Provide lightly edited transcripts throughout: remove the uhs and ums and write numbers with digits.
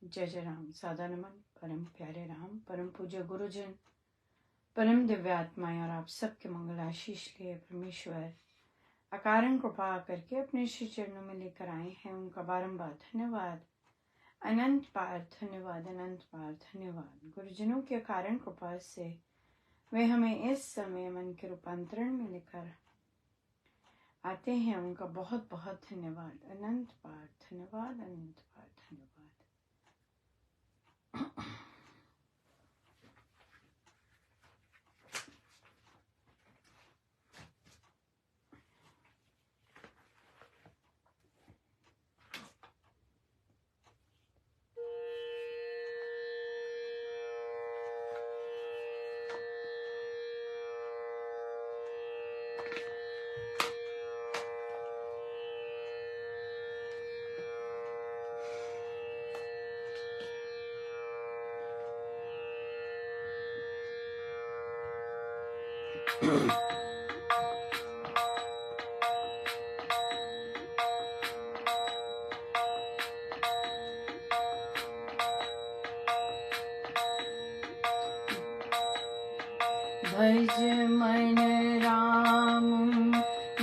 जय जय राम। सादा नमन परम प्यारे राम, परम पूज्य गुरुजन, परम दिव्य आत्माएं और आप सबके मंगल आशीष लिए परमेश्वर अकारण कृपा करके अपने श्री चरणों में लेकर आए हैं। उनका बारंबार धन्यवाद, अनंत बार धन्यवाद, अनंत बार धन्यवाद। गुरुजनों के कारण कृपा से वे हमें इस समय मन के रूपांतरण में लेकर आते हैं। उनका बहुत बहुत धन्यवाद, अनंत बार धन्यवाद, अनंत बार धन्यवाद। भज मन राम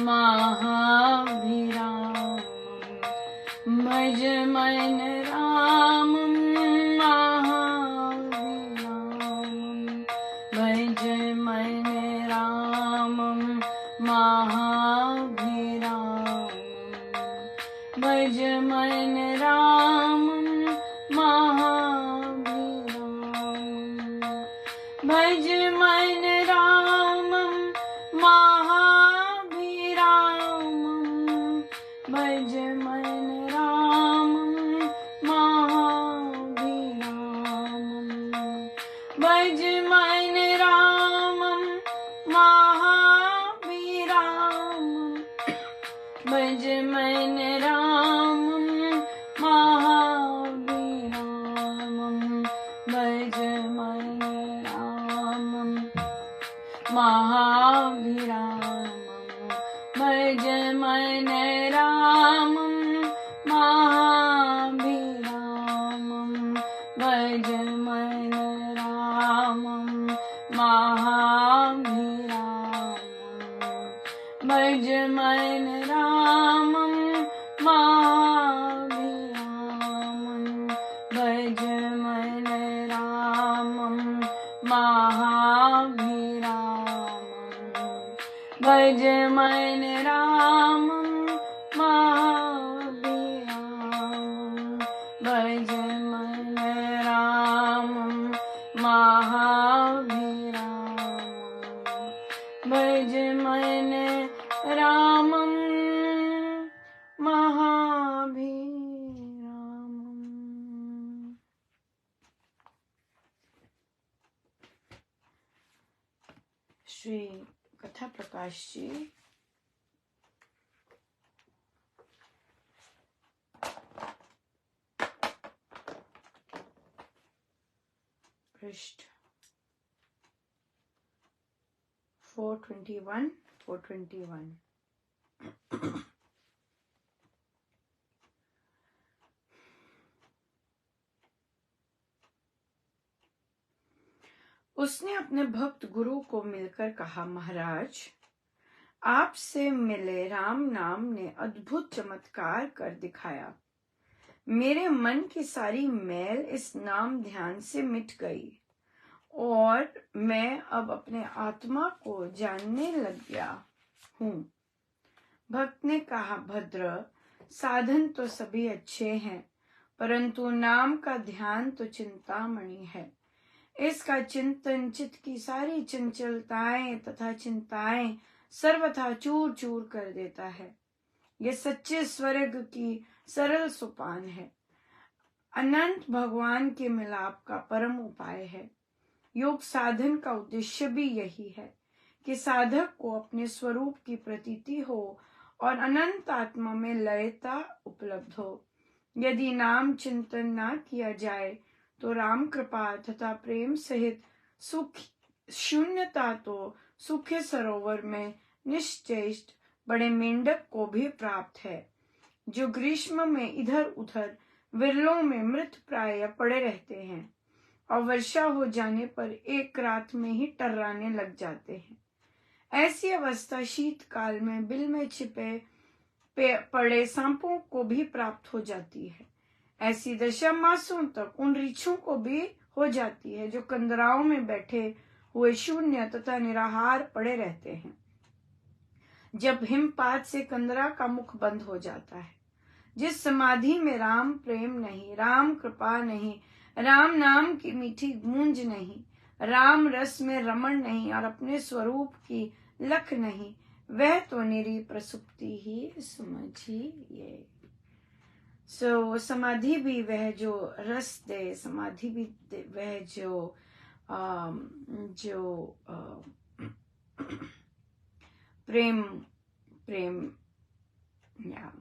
महाभिराम, भज मन राम महाभिराम, भज मन राम महाभिराम, भज मन राम महाभिराम, भज मन राम महाभिराम, भज मन राम महाभिराम, भज मन राम महाभिराम, भज मन राम महाभिराम, भज मन राम महाभिराम, भज मन राम महाभिराम, भज मन राम महाभिराम, भज मन राम महाभिराम, भज मन राम महाभिराम, भज मन राम महाभिराम, भज मन राम महाभिराम, भज मन राम महाभिराम। श्री कथा प्रकाश जी पृष्ठ 421 421। उसने अपने भक्त गुरु को मिलकर कहा, महाराज, आपसे मिले राम नाम ने अद्भुत चमत्कार कर दिखाया। मेरे मन की सारी मैल इस नाम ध्यान से मिट गई और मैं अब अपने आत्मा को जानने लग गया हूँ। भक्त ने कहा, भद्र, साधन तो सभी अच्छे हैं, परंतु नाम का ध्यान तो चिंतामणि है। इसका चिंतन चित्त की सारी चंचलताएं तथा चिंताएं सर्वथा चूर चूर कर देता है। यह सच्चे स्वर्ग की सरल सोपान है, अनंत भगवान के मिलाप का परम उपाय है। योग साधन का उद्देश्य भी यही है कि साधक को अपने स्वरूप की प्रतीति हो और अनंत आत्मा में लयता उपलब्ध हो। यदि नाम चिंतन ना किया जाए तो राम कृपा तथा प्रेम सहित सुख शून्यता तो सुख सरोवर में निश्चेष्ट बड़े मेंढक को भी प्राप्त है, जो ग्रीष्म में इधर उधर विरलों में मृत प्राय पड़े रहते हैं और वर्षा हो जाने पर एक रात में ही टर्राने लग जाते हैं। ऐसी अवस्था शीतकाल में बिल में छिपे पड़े सांपों को भी प्राप्त हो जाती है। ऐसी दशा मासों तक उन रीछों को भी हो जाती है जो कंदराओं में बैठे हुए शून्य तथा निराहार पड़े रहते हैं। जब हिमपात से कंदरा का मुख बंद हो जाता है, जिस समाधि में राम प्रेम नहीं, राम कृपा नहीं, राम नाम की मीठी गूंज नहीं, राम रस में रमण नहीं और अपने स्वरूप की लख नहीं, वह तो निरी प्रसुप्ति ही समझिए। समाधि भी वह जो रस दे, समाधि भी वह जो प्रेम प्रेम या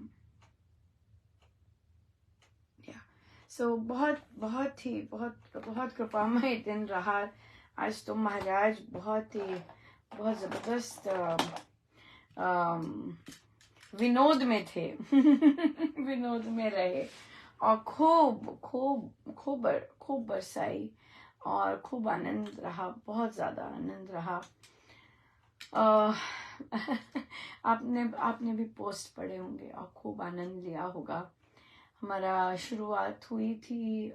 बहुत कृपामय दिन रहा आज। तो महाराज बहुत जबरदस्त विनोद में थे विनोद में रहे और खूब बरसाई और खूब आनंद रहा, बहुत ज्यादा आनंद रहा। आपने भी पोस्ट पढ़े होंगे और खूब आनंद लिया होगा। हमारा शुरुआत हुई थी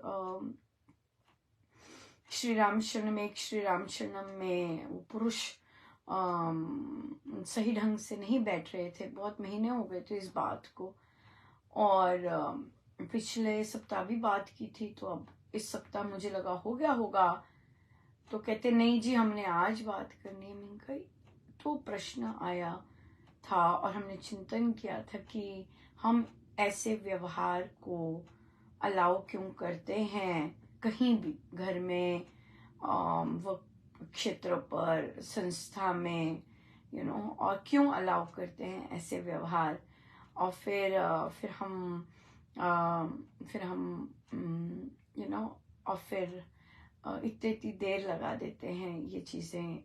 श्री राम शरणम, एक श्री राम शरणम में वो पुरुष सही ढंग से नहीं बैठ रहे थे, बहुत महीने हो गए थे इस बात को, और पिछले सप्ताह भी बात की थी, तो अब इस सप्ताह मुझे लगा हो गया होगा, तो कहते नहीं जी हमने आज बात करनी है। मैंने कहा तो प्रश्न आया था और हमने चिंतन किया था कि हम ऐसे व्यवहार को अलाउ क्यों करते हैं, कहीं भी घर में, वो क्षेत्र पर, संस्था में, और क्यों अलाउ करते हैं ऐसे व्यवहार। और फिर हम और फिर इतनी देर लगा देते हैं ये चीजें।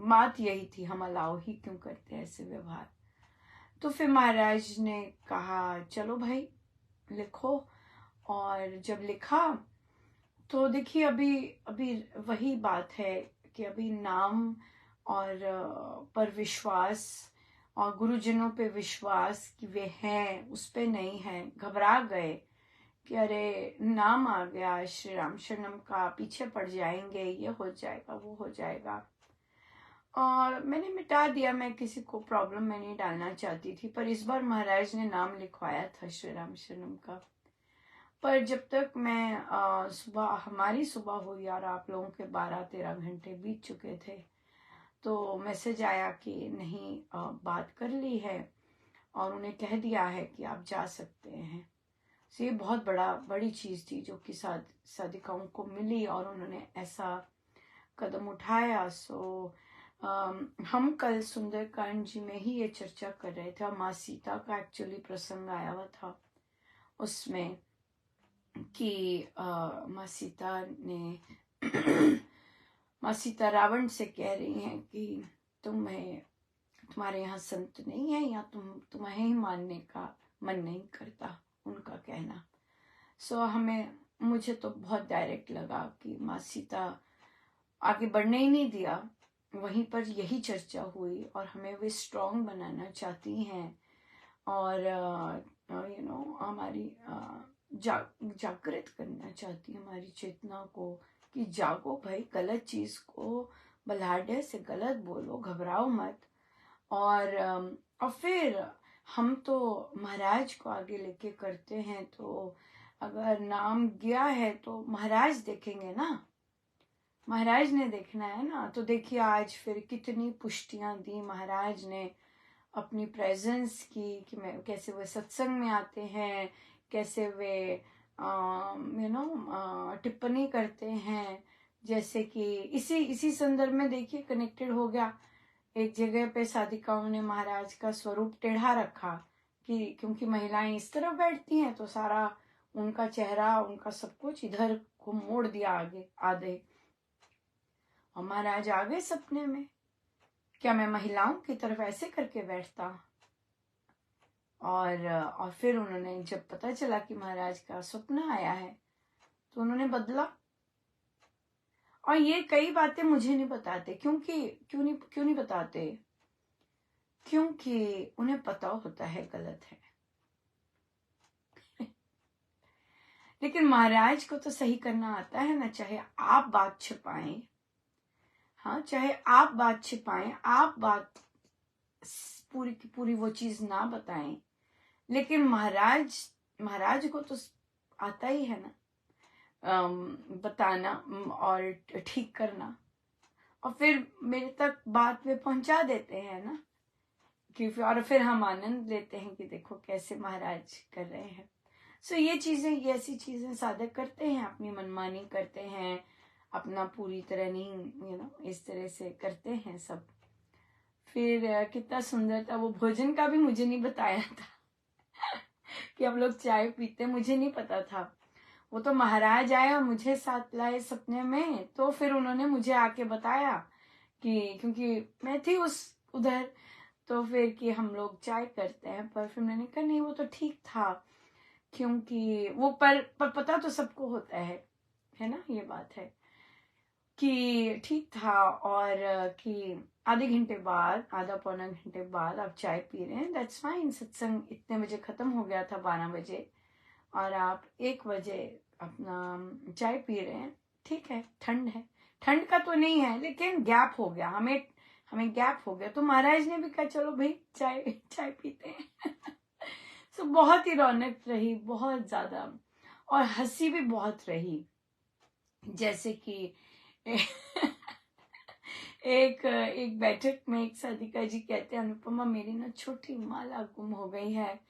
बात यही थी, हम अलाउ ही क्यों करते हैं ऐसे व्यवहार। तो फिर महाराज ने कहा चलो भाई लिखो, और जब लिखा तो देखिए अभी वही बात है कि अभी नाम और पर विश्वास और गुरुजनों पे विश्वास कि वे हैं, उस पे नहीं है। घबरा गए कि अरे नाम आ गया श्री राम शरणम का, पीछे पड़ जाएंगे, ये हो जाएगा वो हो जाएगा, और मैंने मिटा दिया। मैं किसी को प्रॉब्लम में नहीं डालना चाहती थी, पर इस बार महाराज ने नाम लिखवाया था श्री राम शरणम का। पर जब तक मैं हमारी सुबह हुई और आप लोगों के 12-13 घंटे बीत चुके थे, तो मैसेज आया कि नहीं बात कर ली है और उन्हें कह दिया है कि आप जा सकते हैं। ये बहुत बड़ी चीज थी जो कि साधिकाओं को मिली और उन्होंने ऐसा कदम उठाया। हम कल सुंदरकांड जी में ही ये चर्चा कर रहे थे और माँ सीता का एक्चुअली प्रसंग आया हुआ था उसमें कि माँ सीता रावण से कह रही हैं कि तुम्हारे यहाँ संत नहीं है या तुम्हें ही मानने का मन नहीं करता, उनका कहना। मुझे तो बहुत डायरेक्ट लगा कि माँ सीता आगे बढ़ने ही नहीं दिया, वहीं पर यही चर्चा हुई और हमें वे स्ट्रांग बनाना चाहती हैं और हमारी जागृत करना चाहती है हमारी चेतना को कि जागो भाई, गलत चीज को बलाढ्य से गलत बोलो, घबराओ मत। और फिर हम तो महाराज को आगे लेके करते हैं, तो अगर नाम गया है तो महाराज देखेंगे ना, महाराज ने देखना है ना। तो देखिए आज फिर कितनी पुष्टियां दी महाराज ने अपनी प्रेजेंस की, कि मैं कैसे वे सत्संग में आते हैं, कैसे वे टिप्पणी करते हैं। जैसे कि इसी संदर्भ में देखिए कनेक्टेड हो गया, एक जगह पे साधिकाओं ने महाराज का स्वरूप टेढ़ा रखा कि क्योंकि महिलाएं इस तरफ बैठती हैं तो सारा उनका चेहरा, उनका सब कुछ इधर को मोड़ दिया आगे आधे, और महाराज आ गए सपने में, क्या मैं महिलाओं की तरफ ऐसे करके बैठता? और फिर उन्होंने जब पता चला कि महाराज का स्वप्न आया है तो उन्होंने बदला। और ये कई बातें मुझे नहीं बताते, क्यों नहीं बताते? क्योंकि उन्हें पता होता है गलत है। लेकिन महाराज को तो सही करना आता है ना, चाहे आप बात छिपाएं, हाँ, चाहे आप बात छिपाएं, आप बात पूरी की पूरी वो चीज ना बताएं, लेकिन महाराज को तो आता ही है ना बताना और ठीक करना, और फिर मेरे तक बात में पहुंचा देते हैं ना कि और फिर हम आनंद लेते हैं कि देखो कैसे महाराज कर रहे हैं। सो ये ऐसी चीजें साधक करते हैं, अपनी मनमानी करते हैं, अपना पूरी तरह नहीं इस तरह से करते हैं सब। फिर कितना सुंदर था वो भोजन का भी मुझे नहीं बताया था कि हम लोग चाय पीते, मुझे नहीं पता था। वो तो महाराज आए और मुझे साथ लाए सपने में, तो फिर उन्होंने मुझे आके बताया कि क्योंकि मैं थी उधर, तो फिर कि हम लोग चाय करते हैं। पर फिर मैंने कहा नहीं, वो तो ठीक था, क्योंकि वो पर पता तो सबको होता है ना, ये बात है कि ठीक था। और कि आधे घंटे बाद, आधा पौना घंटे बाद आप चाय पी रहे हैं, दैट्स फाइन। सत्संग इतने बजे खत्म हो गया था, 12 बजे, और आप 1 बजे अपना चाय पी रहे हैं, ठीक है। ठंड है, ठंड का तो नहीं है, लेकिन गैप हो गया, हमें गैप हो गया, तो महाराज ने भी कहा चलो भाई चाय पीते हैं सो बहुत ही रौनक रही, बहुत ज्यादा, और हंसी भी बहुत रही। जैसे कि एक बैठक में एक साधिका जी कहते हैं, अनुपमा मेरी ना छोटी माला गुम हो गई है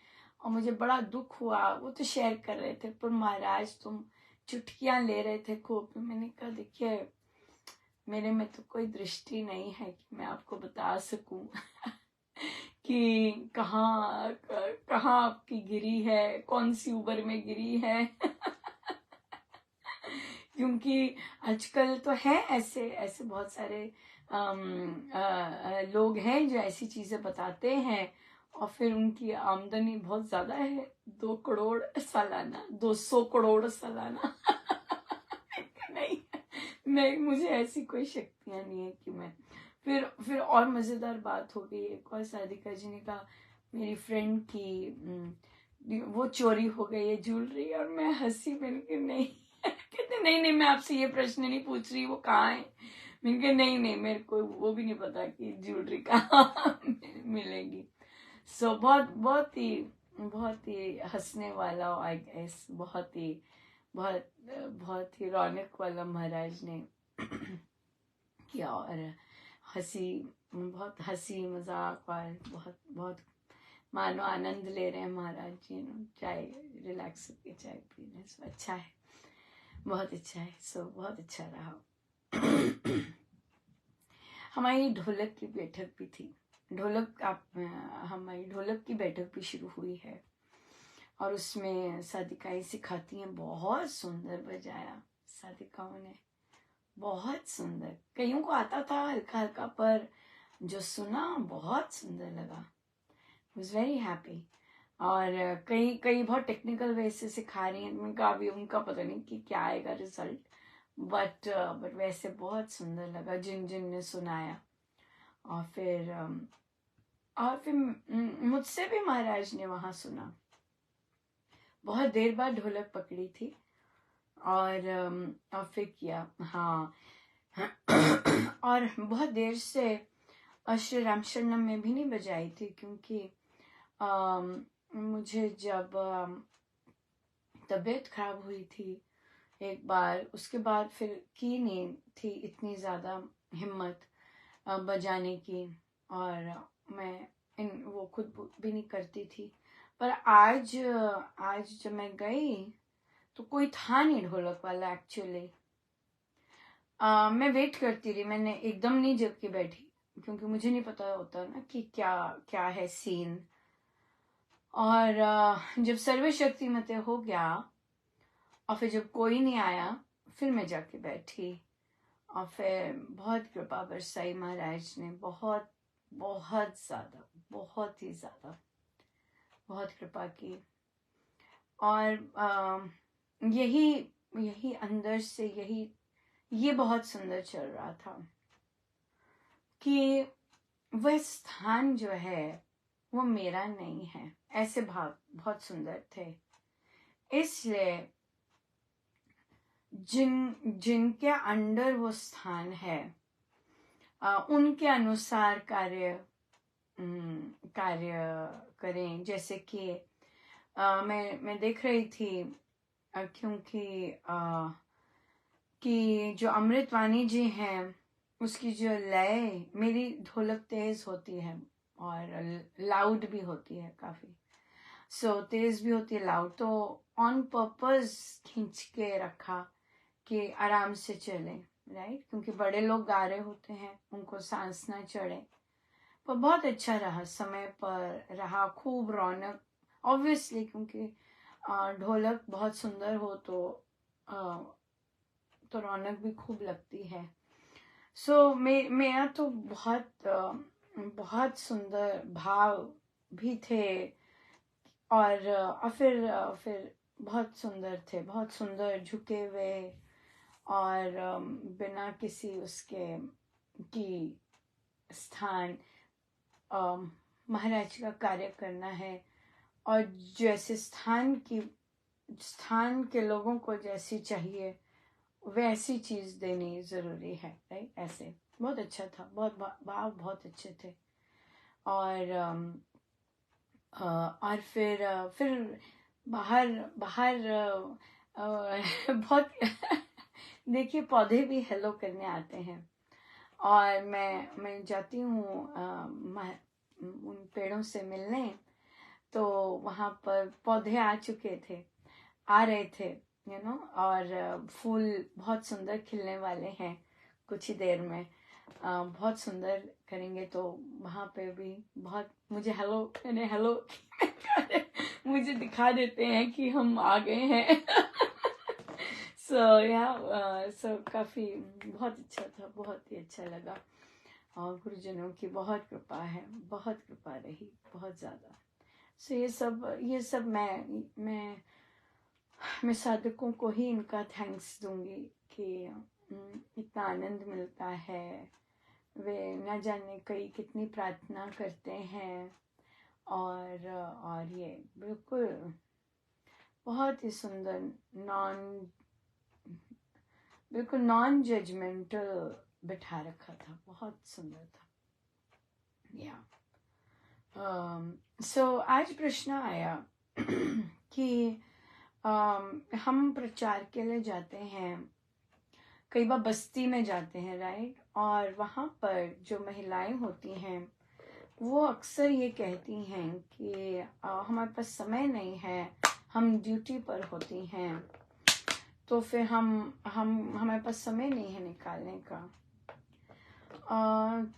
और मुझे बड़ा दुख हुआ। वो तो शेयर कर रहे थे, पर महाराज तुम चुटकियां ले रहे थे खूब। मैंने कहा देखिए, मेरे में तो कोई दृष्टि नहीं है कि मैं आपको बता सकूं कि कहाँ कहाँ आपकी गिरी है, कौन सी उबर में गिरी है क्योंकि आजकल तो है ऐसे बहुत सारे लोग हैं जो ऐसी चीजें बताते हैं, और फिर उनकी आमदनी बहुत ज्यादा है, 2 करोड़ सालाना, 200 करोड़ सालाना नहीं, मुझे ऐसी कोई शक्तियां नहीं है कि मैं फिर और मजेदार बात हो गई। एक और साधिका जी ने कहा मेरी फ्रेंड की वो चोरी हो गई है ज्वेलरी, और मैं हंसी, मैंने कहा नहीं कहते नहीं मैं आपसे ये प्रश्न नहीं पूछ रही वो कहाँ है। मैंने कहा नहीं मेरे को वो भी नहीं पता कि ज्वेलरी कहाँ मिलेगी। सो बहुत ही हंसने वाला, आई गेस बहुत ही रौनक वाला महाराज ने किया, और बहुत हंसी मजाक, और बहुत बहुत मानो आनंद ले रहे हैं महाराज जी, चाय रिलैक्स होके चाय पी रहे हैं। सो अच्छा है, बहुत अच्छा है। सो बहुत अच्छा रहा हमारी ढोलक की बैठक भी थी। हमारी ढोलक की बैठक भी शुरू हुई है, और उसमें साधिकाएं सिखाती हैं। बहुत सुंदर बजाया साधिकाओं ने, बहुत सुंदर। कईयों को आता था हल्का हल्का, पर जो सुना बहुत सुंदर लगा, वॉज वेरी हैप्पी। और कई बहुत टेक्निकल वे से सिखा रही हैं, उनका अभी उनका पता नहीं कि क्या आएगा रिजल्ट, बट वैसे बहुत सुंदर लगा जिन ने सुनाया। और फिर मुझसे भी महाराज ने वहां सुना। बहुत देर बाद ढोलक पकड़ी थी, और फिर किया, हाँ और बहुत देर से श्री रामशरणम में भी नहीं बजाई थी, क्योंकि मुझे जब तबीयत खराब हुई थी एक बार, उसके बाद फिर की नहीं थी इतनी ज्यादा हिम्मत बजाने की, और मैं वो खुद भी नहीं करती थी। पर आज जब मैं गई तो कोई था नहीं ढोलक वाला एक्चुअली। मैं वेट करती रही, मैंने एकदम नहीं जग के बैठी, क्योंकि मुझे नहीं पता होता ना कि क्या क्या है सीन। और जब सर्वशक्तिमते हो गया, और फिर जब कोई नहीं आया, फिर मैं जाके बैठी, और फिर बहुत कृपा बरसाई महाराज ने, बहुत बहुत ज्यादा, बहुत ही ज्यादा, बहुत कृपा की। और यही अंदर से ये बहुत सुंदर चल रहा था कि वह स्थान जो है वो मेरा नहीं है। ऐसे भाव बहुत सुंदर थे। इसलिए जिनके अंडर वो स्थान है उनके अनुसार कार्य करें। जैसे कि मैं देख रही थी क्योंकि कि जो अमृतवाणी जी हैं उसकी जो लय, मेरी ढोलक तेज होती है और लाउड भी होती है काफी, तेज भी होती है, लाउड, तो ऑन पर्पस खींच के रखा कि आराम से चले, राइट, क्योंकि बड़े लोग गा रहे होते हैं, उनको सांस ना चढ़े। पर बहुत अच्छा रहा, समय पर रहा, खूब रौनक, ऑब्वियसली क्योंकि ढोलक बहुत सुंदर हो तो रौनक भी खूब लगती है। मेरा तो बहुत सुंदर भाव भी थे और फिर बहुत सुंदर थे, बहुत सुंदर झुके हुए और बिना किसी उसके की स्थान महाराज का कार्य करना है और जैसे स्थान के लोगों को जैसी चाहिए वैसी चीज देनी जरूरी है, राइट। ऐसे बहुत अच्छा था, बहुत भाव बहुत अच्छे थे। और फिर बाहर बहुत देखिए पौधे भी हेलो करने आते हैं और मैं जाती हूँ उन पेड़ों से मिलने, तो वहां पर पौधे आ रहे थे और फूल बहुत सुंदर खिलने वाले हैं कुछ ही देर में, बहुत सुंदर करेंगे, तो वहां पे भी बहुत मुझे हेलो मुझे दिखा देते हैं कि हम आ गए हैं। सो काफी बहुत अच्छा था, बहुत ही अच्छा लगा और गुरुजनों की बहुत कृपा है, बहुत कृपा रही, बहुत ज्यादा। ये सब मैं साधकों को ही इनका थैंक्स दूंगी कि इतना आनंद मिलता है। वे न जाने कितनी प्रार्थना करते हैं और ये बिल्कुल बहुत ही सुंदर बिल्कुल नॉन जजमेंटल बिठा रखा था, बहुत सुंदर था। आज प्रश्न आया कि हम प्रचार के लिए जाते हैं, कई बार बस्ती में जाते हैं, राइट, और वहाँ पर जो महिलाएं होती हैं वो अक्सर ये कहती हैं कि हमारे पास समय नहीं है, हम ड्यूटी पर होती हैं, तो फिर हमारे पास समय नहीं है निकालने का।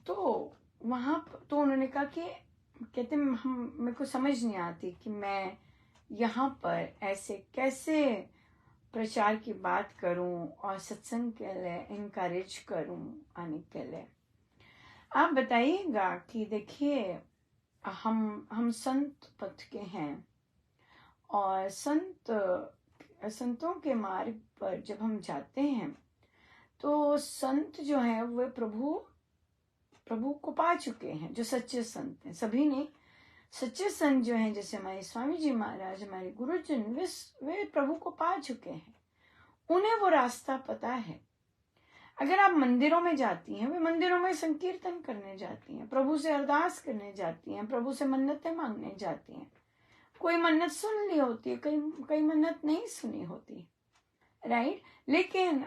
तो वहाँ तो उन्होंने कहा कि कहते मेरे को समझ नहीं आती कि मैं यहाँ पर ऐसे कैसे प्रचार की बात करूं और सत्संग के लिए इनकरेज करूं आने के लिए। आप बताइएगा कि देखिए हम संत पथ के हैं और संतों के मार्ग पर जब हम जाते हैं तो संत जो हैं वे प्रभु को पा चुके हैं, जो सच्चे संत हैं, सभी नहीं, सच्चे संत जो हैं जैसे हमारे स्वामी जी महाराज, हमारे गुरुजन, वे प्रभु को पा चुके हैं, उन्हें वो रास्ता पता है। अगर आप मंदिरों में जाती हैं, वे मंदिरों में संकीर्तन करने जाती हैं, प्रभु से अरदास करने जाती हैं, प्रभु से मन्नतें मांगने जाती हैं, कोई मन्नत सुन ली होती है, कई मन्नत नहीं सुनी होती, राइट, लेकिन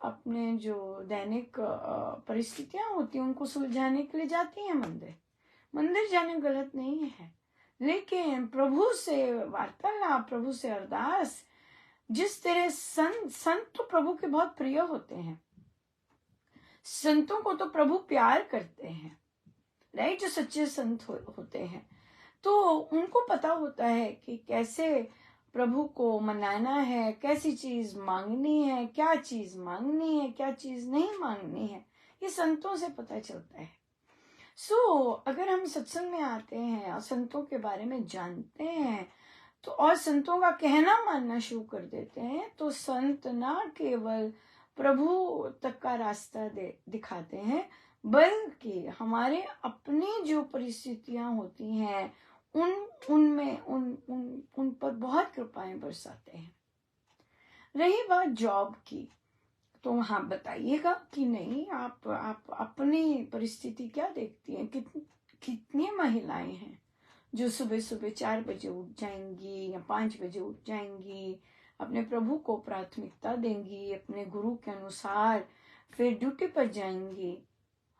अपने जो दैनिक परिस्थितियां होती हैं उनको सुलझाने के लिए जाती हैं मंदिर जाना गलत नहीं है, लेकिन प्रभु से वार्तालाप, प्रभु से अरदास, जिस तरह संत तो प्रभु के बहुत प्रिय होते हैं, संतों को तो प्रभु प्यार करते हैं, राइट, जो सच्चे संत होते हैं, तो उनको पता होता है कि कैसे प्रभु को मनाना है, कैसी चीज मांगनी है, क्या चीज मांगनी है, क्या चीज नहीं मांगनी है, ये संतों से पता चलता है। अगर हम सत्संग में आते हैं और संतों के बारे में जानते हैं तो और संतों का कहना मानना शुरू कर देते हैं, तो संत ना केवल प्रभु तक का रास्ता दिखाते हैं, बल्कि हमारे अपनी जो परिस्थितियां होती हैं उनमें उन पर बहुत कृपाएं बरसाते हैं। रही बात जॉब की, तो वहां बताइएगा कि नहीं, आप अपनी परिस्थिति क्या देखती हैं। कितनी महिलाएं हैं जो सुबह सुबह 4 बजे उठ जाएंगी या 5 बजे उठ जाएंगी, अपने प्रभु को प्राथमिकता देंगी, अपने गुरु के अनुसार फिर ड्यूटी पर जाएंगी।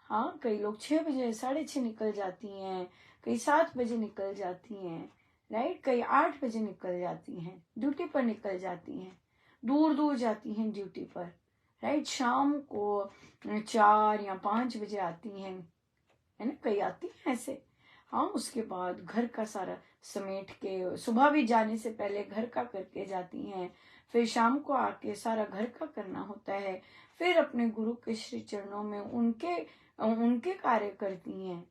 हाँ, कई लोग 6 बजे 6:30 निकल जाती हैं, कई 7 बजे निकल जाती हैं, राइट, कई 8 बजे निकल जाती हैं, ड्यूटी पर निकल जाती हैं, दूर दूर जाती हैं ड्यूटी पर, राइट। शाम को 4 या 5 बजे आती हैं, है ना, कई आती हैं ऐसे। हाँ, उसके बाद घर का सारा समेट के, सुबह भी जाने से पहले घर का करके जाती हैं, फिर शाम को आके सारा घर का करना होता है, फिर अपने गुरु के श्री चरणों में उनके कार्य करती हैं।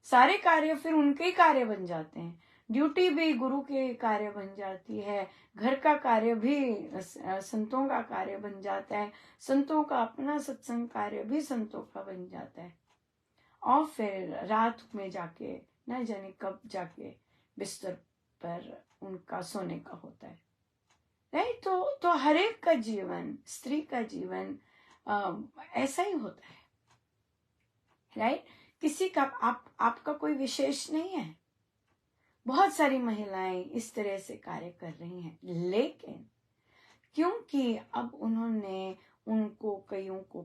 सारे कार्य फिर उनके ही कार्य बन जाते हैं, ड्यूटी भी गुरु के कार्य बन जाती है, घर का कार्य भी संतों का कार्य बन जाता है, संतों का अपना सत्संग कार्य भी संतों का बन जाता है, और फिर रात में जाके न जाने कब जाके बिस्तर पर उनका सोने का होता है, राइट। तो हर एक का जीवन, स्त्री का जीवन ऐसा ही होता है, राइट। किसी का आपका कोई विशेष नहीं है। बहुत सारी महिलाएं इस तरह से कार्य कर रही हैं, लेकिन क्योंकि अब उन्होंने उनको कईयों को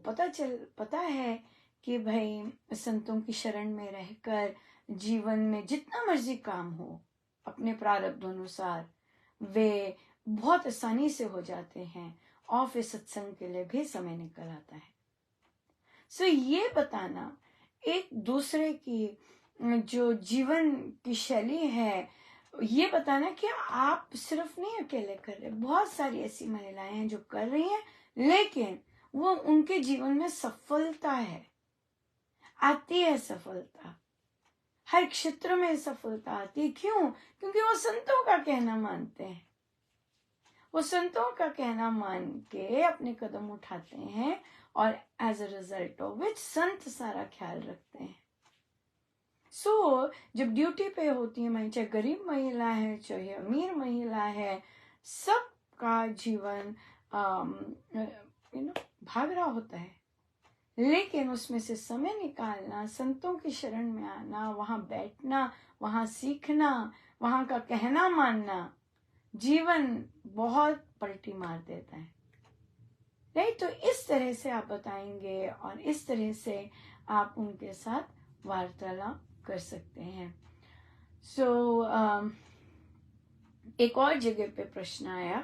पता है कि भाई संतों की शरण में रहकर जीवन में जितना मर्जी काम हो अपने प्रारब्ध अनुसार वे बहुत आसानी से हो जाते हैं, और फिर सत्संग के लिए भी समय निकल आता है। ये बताना एक दूसरे की जो जीवन की शैली है, ये बताना कि आप सिर्फ नहीं अकेले कर रहे, बहुत सारी ऐसी महिलाएं हैं जो कर रही हैं, लेकिन वो उनके जीवन में सफलता है, आती है सफलता, हर क्षेत्र में सफलता आती है। क्यों? क्योंकि वो संतों का कहना मानते हैं, वो संतों का कहना मान के अपने कदम उठाते हैं, और as a result of which संत सारा ख्याल रखते हैं। जब ड्यूटी पे होती है, चाहे गरीब महिला है चाहे अमीर महिला है, सबका जीवन भाग रहा होता है, लेकिन उसमें से समय निकालना, संतों की शरण में आना, वहां बैठना, वहां सीखना, वहां का कहना मानना, जीवन बहुत पलटी मार देता है, राइट। तो इस तरह से आप बताएंगे और इस तरह से आप उनके साथ वार्तालाप कर सकते हैं। एक और जगह पे प्रश्न आया,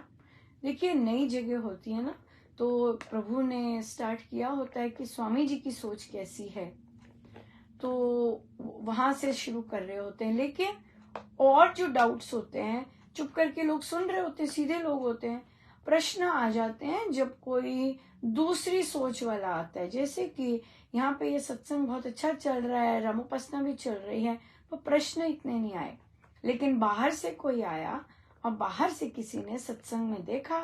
देखिए नई जगह होती है ना, तो प्रभु ने स्टार्ट किया होता है कि स्वामी जी की सोच कैसी है, तो वहां से शुरू कर रहे होते हैं, लेकिन और जो डाउट्स होते हैं चुप करके लोग सुन रहे होते हैं, सीधे लोग होते हैं, प्रश्न आ जाते हैं जब कोई दूसरी सोच वाला आता है। जैसे कि यहाँ पे ये सत्संग बहुत अच्छा चल रहा है, रामोपासना भी चल रही है, तो प्रश्न इतने नहीं आए, लेकिन बाहर से कोई आया और बाहर से किसी ने सत्संग में देखा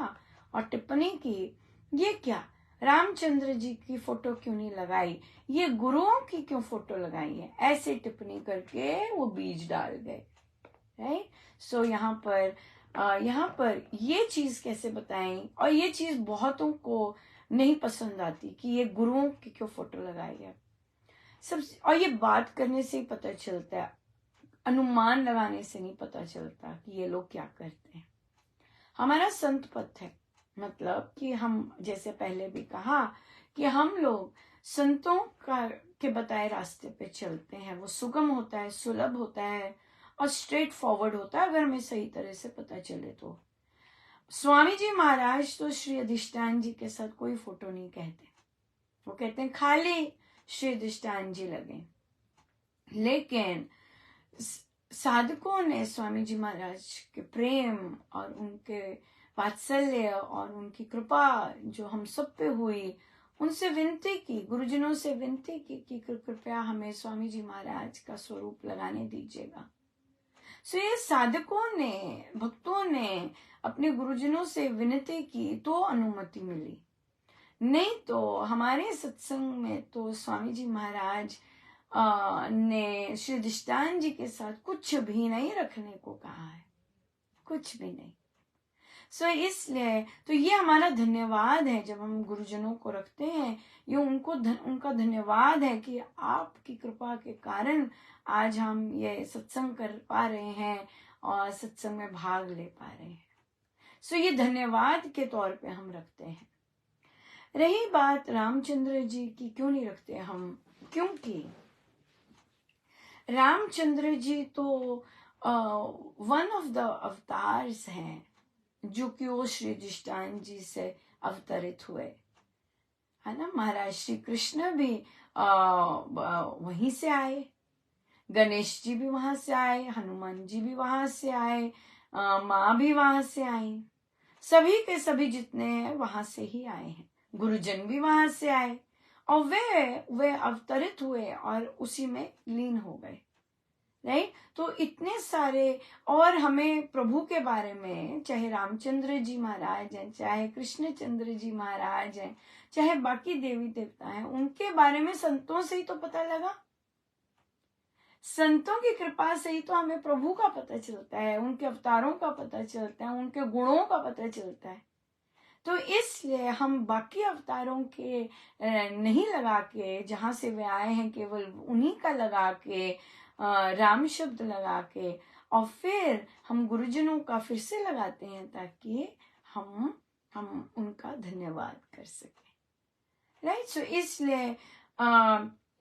और टिप्पणी की, ये क्या रामचंद्र जी की फोटो क्यों नहीं लगाई, ये गुरुओं की क्यों फोटो लगाई है, ऐसे टिप्पणी करके वो बीज डाल गए, राइट। यहाँ पर ये चीज कैसे बताएं, और ये चीज बहुतों को नहीं पसंद आती कि ये गुरुओं की क्यों फोटो लगाई है। और ये बात करने से ही पता चलता है, अनुमान लगाने से नहीं पता चलता कि ये लोग क्या करते हैं। हमारा संत पथ है, मतलब कि हम जैसे पहले भी कहा कि हम लोग संतों के बताए रास्ते पे चलते हैं, वो सुगम होता है, सुलभ होता है और स्ट्रेट फॉरवर्ड होता है, अगर हमें सही तरह से पता चले तो। स्वामी जी महाराज तो श्री अधिष्ठान जी के साथ कोई फोटो नहीं कहते, वो कहते हैं खाली श्री अधिष्ठान जी लगे, लेकिन साधकों ने स्वामी जी महाराज के प्रेम और उनके वात्सल्य और उनकी कृपा जो हम सब पे हुई, उनसे विनती की, गुरुजनों से विनती की कि कृपया हमें स्वामी जी महाराज का स्वरूप लगाने दीजिएगा। सो ये साधकों ने, भक्तों ने अपने गुरुजनों से विनती की तो अनुमति मिली, नहीं तो हमारे सत्संग में तो स्वामी जी महाराज ने श्री अधिष्ठान जी के साथ कुछ भी नहीं रखने को कहा है, कुछ भी नहीं। सो इसलिए तो ये हमारा धन्यवाद है जब हम गुरुजनों को रखते हैं, ये उनका धन्यवाद है कि आपकी कृपा के कारण आज हम ये सत्संग कर पा रहे हैं और सत्संग में भाग ले पा रहे हैं। सो ये धन्यवाद के तौर पे हम रखते हैं। रही बात रामचंद्र जी की, क्यों नहीं रखते हम, क्योंकि रामचंद्र जी तो वन ऑफ द अवतार्स हैं जो कि वो श्री अधिष्ठान जी से अवतरित हुए, है ना। महाराज श्री कृष्ण भी वहीं से आए, गणेश जी भी वहां से आए, हनुमान जी भी वहां से आए, माँ भी वहां से आई, सभी के सभी जितने हैं वहां से ही आए हैं, गुरुजन भी वहां से आए और वे अवतरित हुए और उसी में लीन हो गए, राइट। तो इतने सारे, और हमें प्रभु के बारे में, चाहे रामचंद्र जी महाराज हैं, चाहे कृष्णचंद्र जी महाराज हैं, चाहे बाकी देवी देवता हैं, उनके बारे में संतों से ही तो पता लगा, संतों की कृपा से ही तो हमें प्रभु का पता चलता है, उनके अवतारों का पता चलता है, उनके गुणों का पता चलता है। तो इसलिए हम बाकी अवतारों के नहीं लगा के, जहां से वे आए हैं केवल उन्हीं का लगा के, राम शब्द लगा के, और फिर हम गुरुजनों का फिर से लगाते हैं ताकि हम उनका धन्यवाद कर सके, राइट। सो इसलिए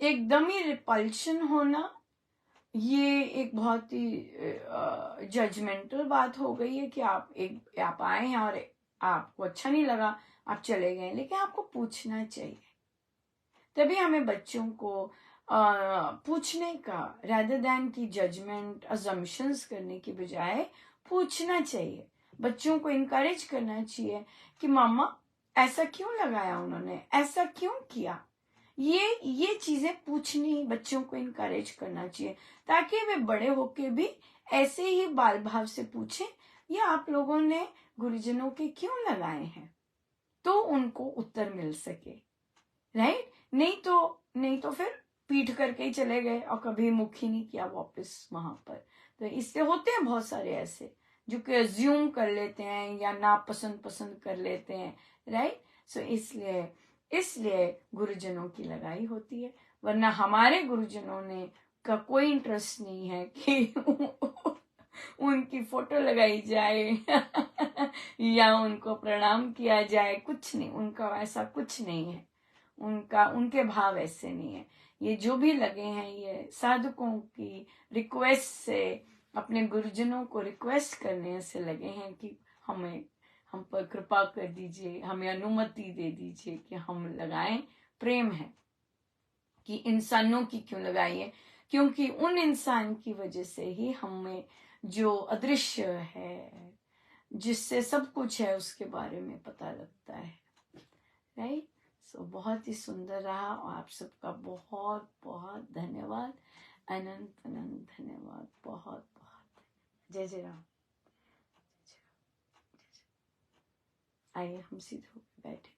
एकदम ही रिपल्शन होना ये एक बहुत ही जजमेंटल बात हो गई है कि आप आए हैं और आपको अच्छा नहीं लगा, आप चले गए, लेकिन आपको पूछना चाहिए। तभी हमें बच्चों को पूछने का, rather than की जजमेंट अजम्पशंस करने की बजाय पूछना चाहिए, बच्चों को इनकरेज करना चाहिए कि मामा ऐसा क्यों लगाया उन्होंने, ऐसा क्यों किया, ये चीजें पूछनी, बच्चों को इनकरेज करना चाहिए ताकि वे बड़े होके भी ऐसे ही बाल भाव से पूछें, ये आप लोगों ने गुरुजनों के क्यों लगाए हैं, तो उनको उत्तर मिल सके, राइट। नहीं तो फिर पीठ करके ही चले गए और कभी मुख ही नहीं किया वापस वहां पर। तो इससे होते हैं बहुत सारे ऐसे जो कि अज्यूम कर लेते हैं या नापसंद पसंद कर लेते हैं, राइट। सो इसलिए गुरुजनों की लगाई होती है, वरना हमारे गुरुजनों ने का कोई इंटरेस्ट नहीं है कि उनकी फोटो लगाई जाए या उनको प्रणाम किया जाए, कुछ नहीं, उनका ऐसा कुछ नहीं है, उनके भाव ऐसे नहीं है। ये जो भी लगे हैं ये साधकों की रिक्वेस्ट से, अपने गुरुजनों को रिक्वेस्ट करने से लगे हैं कि हम पर कृपा कर दीजिए, हमें अनुमति दे दीजिए कि हम लगाएं। प्रेम है कि इंसानों की क्यों लगाई है, क्योंकि उन इंसान की वजह से ही हमें जो अदृश्य है, जिससे सब कुछ है, उसके बारे में पता लगता है, राइट। सो बहुत ही सुंदर रहा और आप सबका बहुत बहुत धन्यवाद, अनंत अनंत धन्यवाद, बहुत बहुत। जय जय राम। आइए हम सीधे होकर बैठे।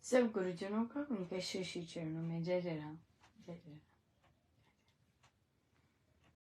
सब गुरुजनों का उनके श्री श्री चरणों में जय जय राम, जय जय राम।